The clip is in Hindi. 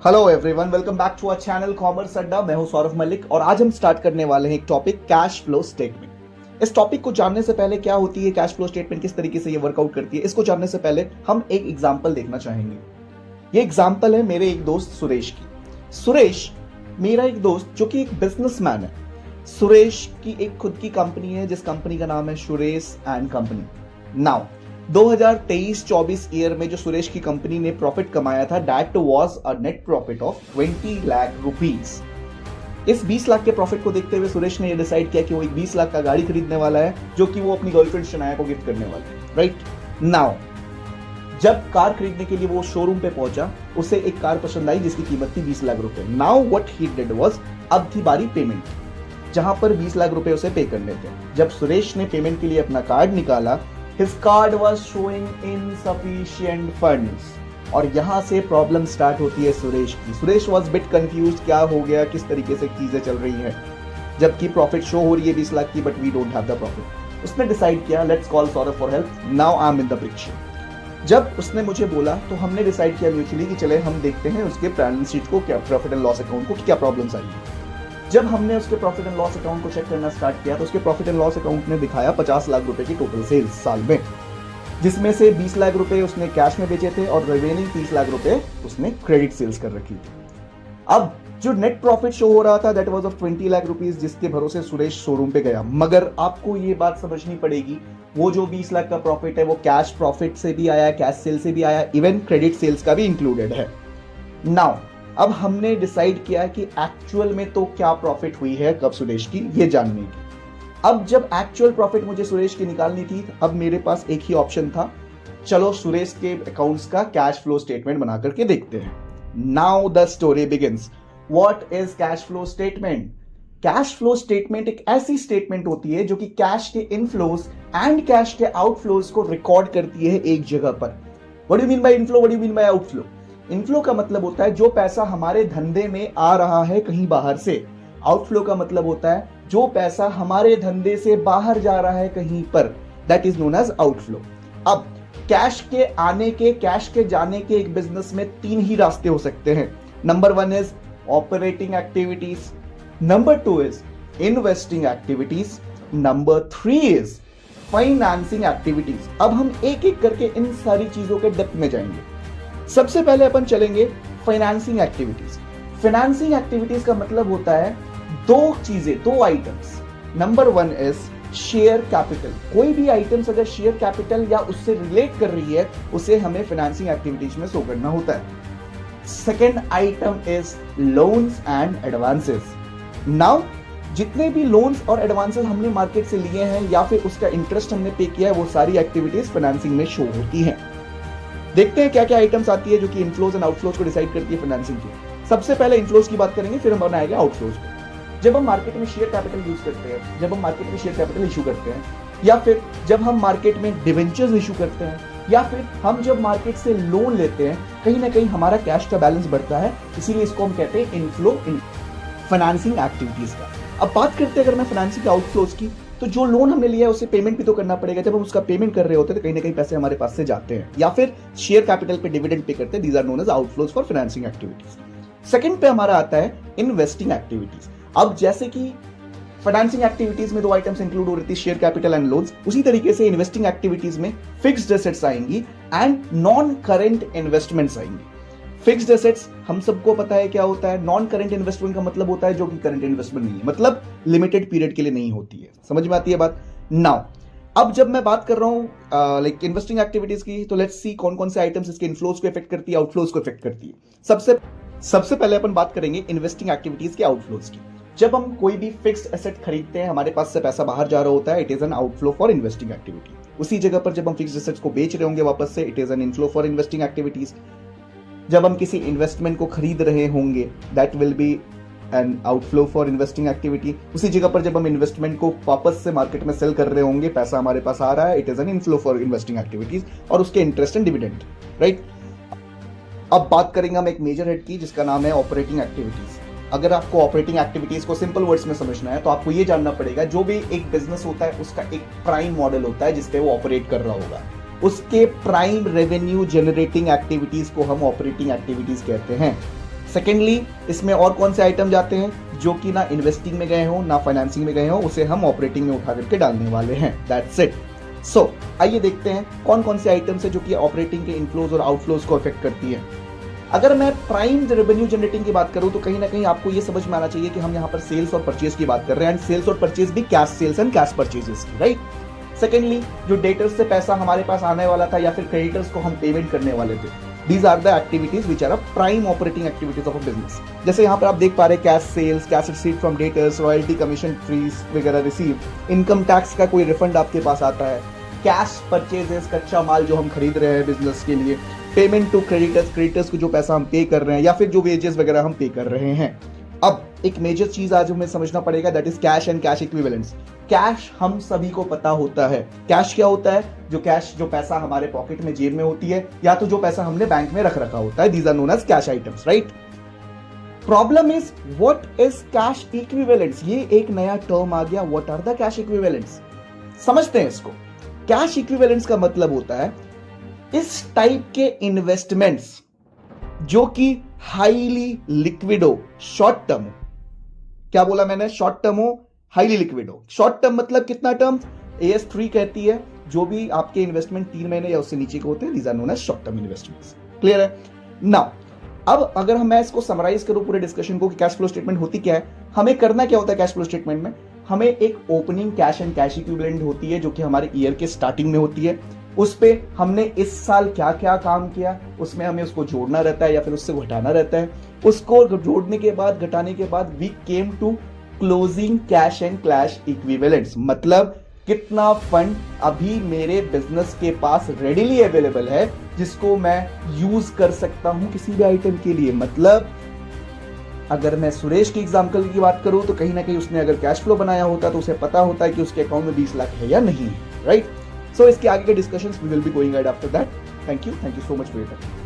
Hello everyone, welcome back to our channel commerce Adda. मैं हूं सौरभ मलिक और आज हम स्टार्ट करने वाले हैं एक टॉपिक, कैश फ्लो स्टेटमेंट। इस टॉपिक को जानने से पहले क्या होती है कैश फ्लो स्टेटमेंट, किस तरीके से ये वर्कआउट करती है, इसको जानने से पहले हम एक एग्जांपल देखना चाहेंगे। ये एग्जांपल है मेरे एक दोस्त सुरेश की। सुरेश मेरा एक दोस्त जो कि एक बिजनेसमैन है। सुरेश की एक खुद की कंपनी है जिस कंपनी का नाम है Suresh and company. Now 2023-24 year में जो सुरेश की कंपनी ने प्रॉफिट कमाया था, that was a net profit of 20 lakh rupees. इस 20 लाख के प्रॉफिट को देखते हुए सुरेश ने ये डिसाइड किया कि वो एक 20 लाख का गाड़ी खरीदने वाला है जो कि वो अपनी गर्लफ्रेंड शनाया को गिफ्ट करने वाला है। राइट नाउ जब कार खरीदने के लिए वो शोरूम पे पहुंचा, उसे एक कार पसंद आई जिसकी कीमत थी 20 लाख रुपए। Now what he did was, अब थी बारी पेमेंट, जहां पर 20 लाख रुपए उसे पे करने थे। जब सुरेश ने पेमेंट के लिए अपना कार्ड निकाला, his card was showing insufficient funds और यहां से प्रॉब्लम स्टार्ट होती है सुरेश की। सुरेश was bit confused, क्या हो गया, किस तरीके से चीजें चल रही हैं, जबकि प्रॉफिट शो हो रही है 20 लाख की, but we don't have the profit. उसने डिसाइड किया, let's call Saurabh for help, now I am in the picture. जब उसने मुझे बोला तो हमने डिसाइड किया म्यूचुअली कि चले हम देखते हैं उसके बैलेंस शीट को, क्या प्रॉफिट एंड लॉस अकाउंट को क्या प्रॉब्लम्स आई है। जब हमने उसके प्रॉफिट एंड लॉस अकाउंट को चेक करना स्टार्ट किया तो उसके प्रॉफिट एंड लॉस अकाउंट ने दिखाया 50 लाख रुपए की टोटल सेल्स साल में, जिसमें से 20 लाख रुपए उसने कैश में बेचे थे और रिमेनिंग 30 लाख रुपए उसने क्रेडिट सेल्स कर रखी थी। अब जो नेट प्रॉफिट शो हो रहा था that was of 20 lakh rupees, जिसके भरोसे सुरेश शोरूम पे गया। मगर आपको ये बात समझनी पड़ेगी, वो जो 20 लाख का प्रॉफिट है वो कैश प्रॉफिट से भी आया, कैश सेल से भी आया, इवन क्रेडिट सेल्स का भी इंक्लूडेड है। नाउ अब हमने डिसाइड किया कि एक्चुअल में तो क्या प्रॉफिट हुई है कब सुरेश की, ये जानने की। अब जब एक्चुअल प्रॉफिट मुझे सुरेश की निकालनी थी, अब मेरे पास एक ही ऑप्शन था, चलो सुरेश के अकाउंट्स का कैश फ्लो स्टेटमेंट बना करके देखते हैं। Now the story begins. What is cash flow statement? Cash flow statement एक ऐसी स्टेटमेंट होती है जो कि कैश के इनफ्लोज एंड कैश के आउटफ्लोज को रिकॉर्ड करती है एक जगह पर। What do you mean by inflow, what do you mean by outflow? Inflow का मतलब होता है जो पैसा हमारे धंधे में आ रहा है कहीं बाहर से। आउटफ्लो का मतलब होता है जो पैसा हमारे धंधे से बाहर जा रहा है कहीं पर, that is known as outflow. अब कैश के आने के, कैश के जाने के एक बिजनेस में 3 ही रास्ते हो सकते हैं। Number 1 is operating activities, number 2 is investing activities, number 3 is financing activities. अब हम एक एक करके इन सारी चीजों के डेप्थ में जाएंगे। सबसे पहले अपन चलेंगे फाइनेंसिंग एक्टिविटीज। फाइनेंसिंग एक्टिविटीज का मतलब होता है दो चीजें, दो items. Number 1 is share capital. कोई भी आइटम्स अगर शेयर कैपिटल या उससे रिलेट कर रही है उसे हमें फाइनेंसिंग एक्टिविटीज में शो करना होता है। Second item is loans and advances. Now जितने भी लोन्स और एडवांसेस हमने मार्केट से लिए हैं या फिर उसका इंटरेस्ट हमने पे किया है, वो सारी एक्टिविटीज फाइनेंसिंग में शो होती हैं। देखते हैं क्या क्या आइटम्स आती है जो कि इनफ्लोज एंड आउटफ्लोज को डिसाइड करती है फाइनेंसिंग की। सबसे पहले इनफ्लोज की बात करेंगे, फिर हम बनाएंगे आउटफ्लोज को। जब हम मार्केट में शेयर कैपिटल यूज करते हैं, जब हम मार्केट में शेयर कैपिटल इशू करते हैं, या फिर जब हम मार्केट में डिवेंचर्स इशू करते हैं, या फिर हम जब मार्केट से लोन लेते हैं, कहीं ना कहीं हमारा कैश का बैलेंस बढ़ता है, इसीलिए इसको हम कहते हैं इनफ्लो इन फाइनेंसिंग एक्टिविटीज का। अब बात करते हैं अगर मैं फाइनेंसिंग आउटफ्लोज की, तो जो लोन हमने लिया है उसे पेमेंट भी तो करना पड़ेगा। जब हम उसका पेमेंट कर रहे होते हैं तो कहीं ना कहीं पैसे हमारे पास से जाते हैं, या फिर शेयर कैपिटल पे डिविडेंड पे करते हैं। These are known as outflows for financing activities. Second पे हमारा आता है इन्वेस्टिंग एक्टिविटीज। अब जैसे कि फाइनेंसिंग एक्टिविटीज में 2 आइटम्स इंक्लूड हो रही थी, शेयर कैपिटल एंड लोन्स, उसी तरीके से इन्वेस्टिंग एक्टिविटीज में फिक्स्ड एसेट्स आएंगी एंड नॉन करेंट इन्वेस्टमेंट्स आएंगी। फिक्स्ड एसेट्स हम सबको पता है क्या होता है। नॉन करंट इन्वेस्टमेंट का मतलब होता है जो कि करंट इन्वेस्टमेंट नहीं है, मतलब लिमिटेड पीरियड के लिए नहीं होती है। समझ में आती है बात? नाउ अब जब मैं बात कर रहा हूं लाइक इन्वेस्टिंग एक्टिविटीज की, तो लेट्स सी कौन कौन से आइटम्स इसके इनफ्लोज को इफेक्ट करती है, आउटफ्लोज को इफेक्ट करती है। सबसे पहले अपन बात करेंगे इन्वेस्टिंग एक्टिविटीज के आउटफ्लोज की। जब हम कोई भी फिक्स्ड एसेट खरीदते हैं, हमारे पास से पैसा बाहर जा रहा होता है, it is an outflow for investing activity. उसी जगह पर जब हम फिक्स्ड एसेट्स को बेच रहे होंगे वापस से, it is an inflow for investing activities. जब हम किसी इन्वेस्टमेंट को खरीद रहे होंगे, that will be an outflow for investing activity. उसी जगह पर जब हम इन्वेस्टमेंट को वापस से मार्केट में सेल कर रहे होंगे, पैसा हमारे पास आ रहा है, it is an inflow for investing activities और उसके इंटरेस्ट एंड डिविडेंड, राइट। अब बात करेंगे हम एक मेजर हेड की जिसका नाम है ऑपरेटिंग एक्टिविटीज। अगर आपको ऑपरेटिंग एक्टिविटीज को सिंपल वर्ड्स में समझना है तो आपको ये जानना पड़ेगा, जो भी एक बिजनेस होता है उसका एक प्राइम मॉडल होता है जिसपे वो ऑपरेट कर रहा होगा। उसके प्राइम रेवेन्यू जनरेटिंग एक्टिविटीज को हम ऑपरेटिंग एक्टिविटीज कहते हैं। सेकेंडली, इसमें और कौन से आइटम जाते हैं जो कि ना इन्वेस्टिंग में गए हो ना फाइनेंसिंग में गए हो, उसे हम ऑपरेटिंग में उठा करके डालने वाले हैं। That's it. सो आइए देखते हैं कौन कौन से आइटम्स है जो कि ऑपरेटिंग के इनफ्लोज और आउटफ्लोज को अफेक्ट करती है। अगर मैं प्राइम रेवेन्यू जनरेटिंग की बात करूं तो कहीं ना कहीं आपको ये समझ में आना चाहिए कि हम यहां पर सेल्स और परचेज की बात कर रहे हैं, एंड सेल्स और परचेज भी cash sales and cash purchases की, राइट। सेकेंडली, जो डेटर्स से पैसा हमारे पास आने वाला था या फिर क्रेडिटर्स को हम पेमेंट करने वाले थे, these are the activities which are a prime operating activities of a business. जैसे यहाँ पर आप देख पा रहे हैं cash sales, cash receive from debtors, royalty, commission fees वगैरह रिसीव, इनकम टैक्स का कोई रिफंड आपके पास आता है, कैश परचेजेस, कच्चा माल जो हम खरीद रहे हैं बिजनेस के लिए, पेमेंट टू क्रेडिटर्स, क्रेडिटर्स को जो पैसा हम पे कर रहे हैं या फिर जो वेजेस वगैरह हम पे कर रहे हैं। अब एक मेजर चीज आज हमें समझना पड़ेगा, that is cash and cash equivalents. Cash हम सभी को पता होता है। कैश क्या होता है? जो पैसा हमारे पॉकेट में, जेब में होती है, या तो जो पैसा हमने बैंक में रख रखा होता है, these are known as cash items, right. Problem is what is cash equivalents. ये एक नया टर्म आ गया, what are the cash equivalents. समझते हैं इसको। कैश इक्विवेलेंट्स का मतलब होता है इस टाइप के इन्वेस्टमेंट्स जो कि हाईली लिक्विड हो, शॉर्ट टर्म हो। क्या बोला मैंने? शॉर्ट टर्म हो, हाईली लिक्विड हो। शॉर्ट टर्म मतलब कितना टर्म? AS3 कहती है जो भी आपके इन्वेस्टमेंट 3 महीने या उससे नीचे के होते हैं, these are known as short term investments. Clear है? नाउ अब अगर मैं इसको समराइज करूं पूरे डिस्कशन को कि कैश फ्लो स्टेटमेंट होती क्या है, हमें करना क्या होता है कैश फ्लो स्टेटमेंट में? हमें एक opening cash and cash equivalent होती है जो कि हमारे ईयर के स्टार्टिंग में होती है। उस पे हमने इस साल क्या क्या काम किया, उसमें हमें उसको जोड़ना रहता है या फिर उससे घटाना रहता है। उसको जोड़ने के बाद, घटाने के बाद we came to closing cash and cash equivalents. मतलब कितना फंड अभी मेरे बिजनेस के पास रेडिली अवेलेबल है जिसको मैं यूज कर सकता हूं किसी भी आइटम के लिए। मतलब अगर मैं सुरेश की एग्जाम्पल की बात करूं तो कहीं ना कहीं उसने अगर कैश फ्लो बनाया होता तो उसे पता होता है कि उसके अकाउंट में 20 लाख है या नहीं है, राइट। सो इसके आगे के discussions we will be going ahead after that. Thank you so much for your time.